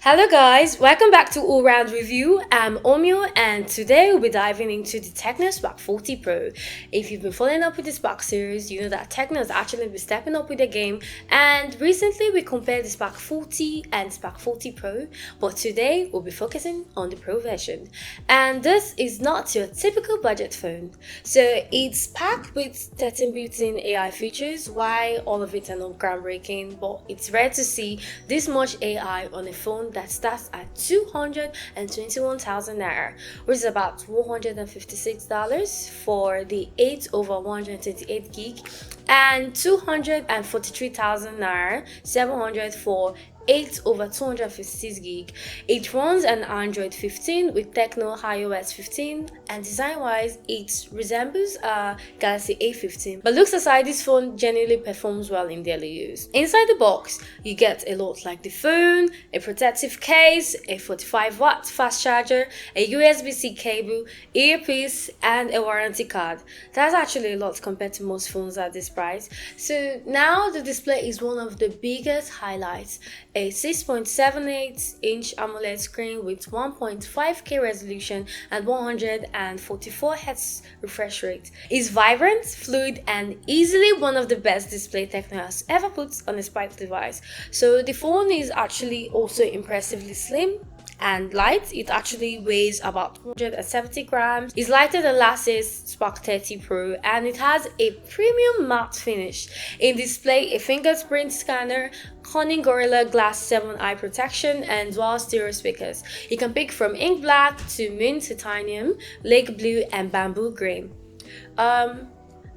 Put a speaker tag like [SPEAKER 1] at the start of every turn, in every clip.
[SPEAKER 1] Hello guys, welcome back to All Round Review. I'm Omio and today we'll be diving into the Tecno Spark 40 Pro. If you've been following up with the Spark series, you know that Tecno has actually been stepping up with the game, and recently we compared the Spark 40 and Spark 40 Pro, but today we'll be focusing on the Pro version. And this is not your typical budget phone. So it's packed with 13 built-in AI features. Why all of it are not groundbreaking, but it's rare to see this much AI on a phone that starts at 221,000 naira, which is about $156 for the 8 over 128 gig, and 243,000 naira, 700 for 8 over 256 gig. It runs an Android 15 with Tecno iOS 15, and design wise it resembles a Galaxy A15, but looks aside, this phone genuinely performs well in daily use. Inside the box you get a lot like the phone, a protective case, a 45-watt fast charger, a USB-C cable, earpiece, and a warranty card. That's actually a lot compared to most phones at this price. So now the display is one of the biggest highlights. A 6.78-inch AMOLED screen with 1.5K resolution and 144Hz refresh rate is vibrant, fluid, and easily one of the best display Tecno has ever put on a Spark device. So the phone is actually also impressively slim and light. It actually weighs about 170 grams. It's lighter than last year's Spark 30 Pro, and it has a premium matte finish. In display, a fingerprint scanner, Corning Gorilla Glass 7 eye protection, and dual stereo speakers. You can pick from ink black to mint titanium, lake blue, and bamboo green.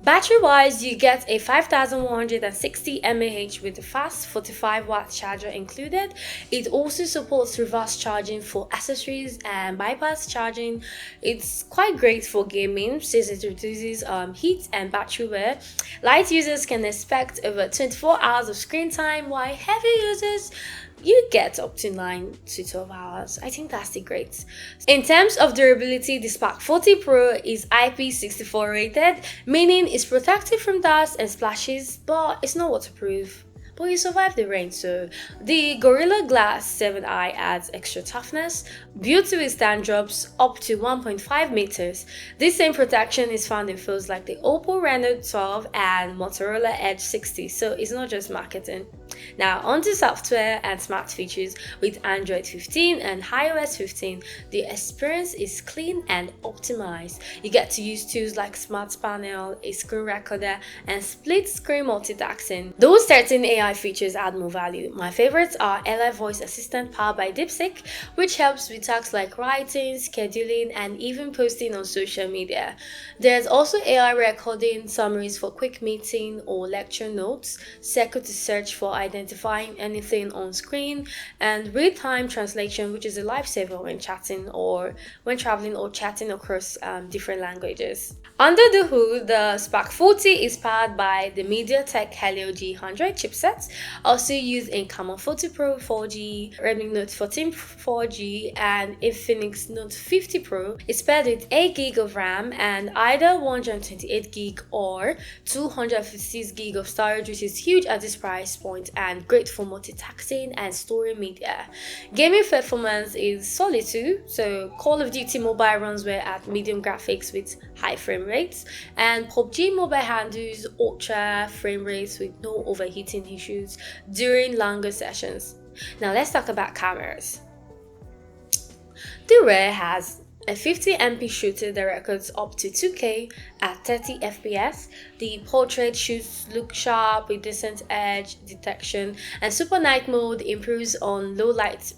[SPEAKER 1] Battery wise, you get a 5160 mAh with a fast 45-watt charger included. It also supports reverse charging for accessories and bypass charging. It's quite great for gaming since it reduces heat and battery wear. Light users can expect over 24 hours of screen time, while heavy users you get up to 9 to 12 hours. I think that's the great. In terms of durability, the Spark 40 Pro is IP64 rated, meaning it's protected from dust and splashes, but it's not waterproof. But you survive the rain. So the Gorilla Glass 7i adds extra toughness, built to withstand drops up to 1.5 meters. This same protection is found in phones like the Oppo Reno 12 and Motorola Edge 60, so it's not just marketing. Now onto software and smart features. With Android 15 and iOS 15, the experience is clean and optimized. You get to use tools like Smart Panel, a screen recorder, and split screen multitasking. Those 13 AI features add more value. My favorites are AI Voice Assistant powered by DeepSeek, which helps with tasks like writing, scheduling, and even posting on social media. There's also AI recording summaries for quick meeting or lecture notes, Circle to search for identifying anything on screen, and real-time translation, which is a lifesaver when chatting or when traveling or chatting across different languages. Under the hood, the Spark 40 is powered by the MediaTek Helio G100 chipset, also used in Camon 40 Pro 4G, Redmi Note 14 4G, and Infinix Note 50 Pro. It's paired with 8 GB of RAM and either 128 GB or 256 GB of storage, which is huge at this price point and great for multitasking and storing media. Gaming performance is solid too, so Call of Duty Mobile runs well at medium graphics with high frame rates, and PUBG Mobile handles ultra frame rates with no overheating issues during longer sessions. Now let's talk about cameras. The rear has a 50MP shooter that records up to 2K at 30 FPS. The portrait shoots look sharp with decent edge detection, and super night mode improves on low light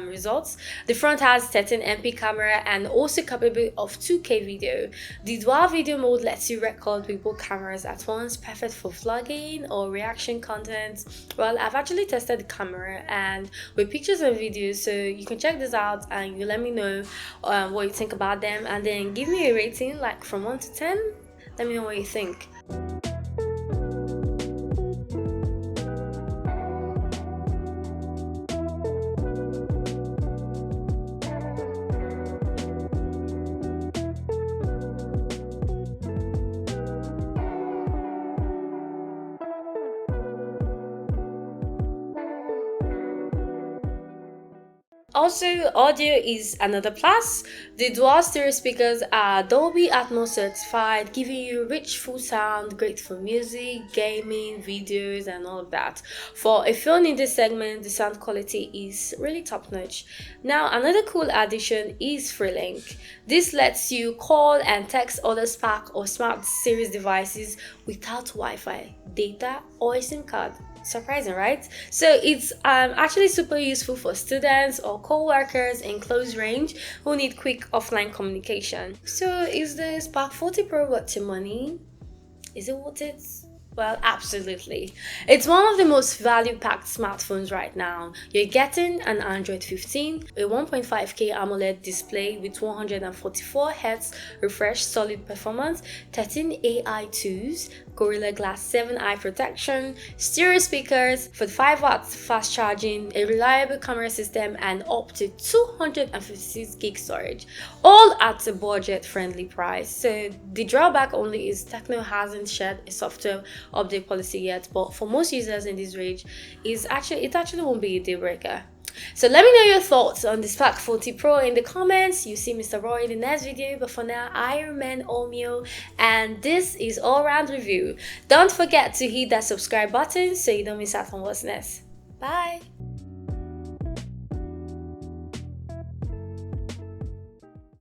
[SPEAKER 1] results. The front has 13MP camera and also capable of 2K video. The dual video mode lets you record with both cameras at once, perfect for vlogging or reaction content. Well, I've actually tested the camera and with pictures and videos, so you can check this out and you let me know what you think about them, and then give me a rating like from 1 to 10. Let me know what you think. Also, audio is another plus. The dual stereo speakers are Dolby Atmos certified, giving you rich full sound, great for music, gaming, videos, and all of that. For a phone in this segment, the sound quality is really top notch. Now, another cool addition is FreeLink. This lets you call and text other Spark or Smart Series devices without Wi-Fi, data, or a SIM card. Surprising, right? So it's actually super useful for students or co-workers in close range who need quick offline communication. So is the Spark 40 Pro worth your money? Is it worth it? Well, absolutely. It's one of the most value-packed smartphones right now. You're getting an Android 15, a 1.5K AMOLED display with 144Hz refresh solid performance, 13 AI 2s, Gorilla Glass 7 eye protection, stereo speakers, 45 watts fast charging, a reliable camera system, and up to 256 gig storage, all at a budget-friendly price. So the drawback only is Tecno hasn't shared a software update policy yet, but for most users in this range, it actually won't be a deal breaker. So let me know your thoughts on the Spark 40 Pro in the comments. You see Mr. Roy in the next video, but for now, I remain Omio, and this is All Round Review. Don't forget to hit that subscribe button so you don't miss out on what's next. Bye!